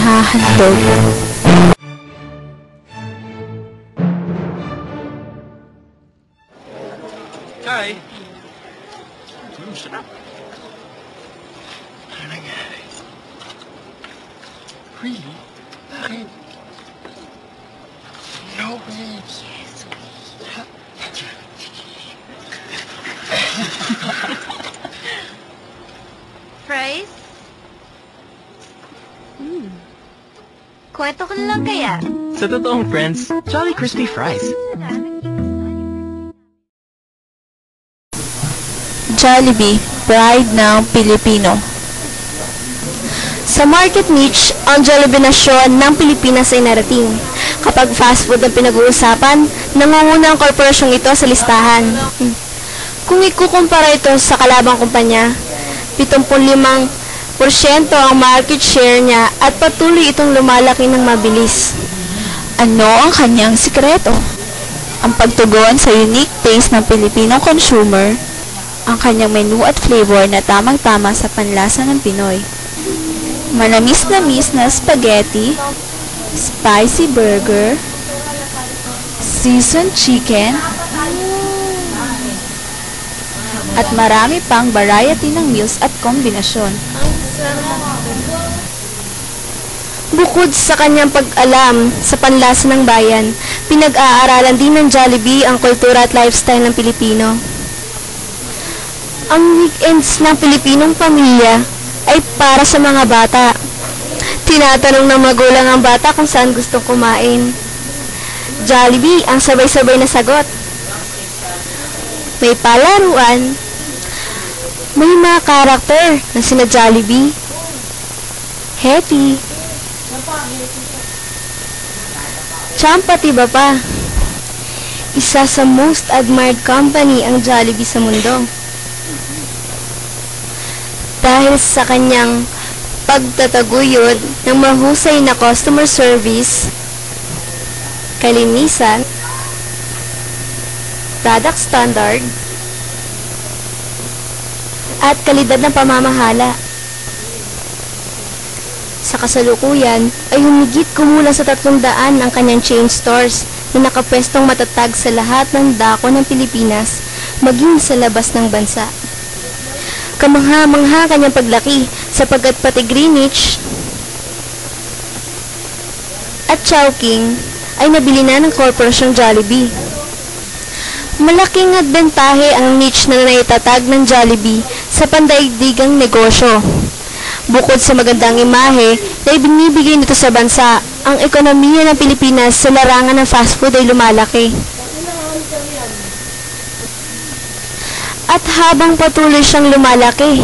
hahandog. Tay! Sarap! Ano nangyari? Really? Bakit? No way! Yes, Fries? Kwento ko na lang kaya. Sa totoong friends, Jolly Crispy Fries. Jollibee, pride ng Pilipino. Sa market niche, ang Jollibee-nasyon ng Pilipinas ay narating. Kapag fast food ang pinag-uusapan, nangunguna ang korporasyong ito sa listahan. Kung ikukumpara ito sa kalabang kumpanya, 75% ang market share niya at patuloy itong lumalaki ng mabilis. Ano ang kanyang sikreto? Ang pagtugon sa unique taste ng Pilipinong consumer, ang kanyang menu at flavor na tamang-tama sa panlasa ng Pinoy. Manamis-namis na spaghetti, spicy burger, seasoned chicken, at marami pang variety ng meals at kombinasyon. Bukod sa kanyang pag-alam sa panlasa ng bayan, pinag-aaralan din ng Jollibee ang kultura at lifestyle ng Pilipino. Ang weekends ng Pilipinong pamilya ay para sa mga bata. Tinatanong ng magulang ang bata kung saan gustong kumain. Jollibee ang sabay-sabay na sagot. May palaruan, may mga karakter na sina Jollibee, Hetty, Champ at iba pa. Isa sa most admired company ang Jollibee sa mundo. Dahil sa kanyang pagtataguyod ng mahusay na customer service, kalinisan, product standard, at kalidad ng pamamahala. Sa kasalukuyan ay humigit kumulang sa 300 ang kanyang chain stores na nakapwestong matatag sa lahat ng dako ng Pilipinas, maging sa labas ng bansa. Kamangha-mangha kanyang paglaki sapagkat pati Greenwich at Chowking ay nabili na ng korporasyong Jollibee. Malaking adbentahe ang niche na naitatag ng Jollibee sa pandaigdigang negosyo. Bukod sa magandang imahe na ibinibigay nito sa bansa, ang ekonomiya ng Pilipinas sa larangan ng fast food ay lumalaki. At habang patuloy siyang lumalaki,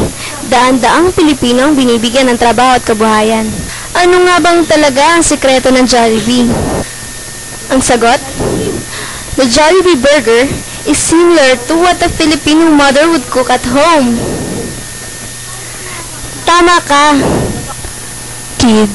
daan-daang Pilipino ang binibigyan ng trabaho at kabuhayan. Ano nga bang talaga ang sikreto ng Jollibee? Ang sagot? The Jollibee burger is similar to what a Filipino mother would cook at home. Tama ka, kid.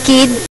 Kid,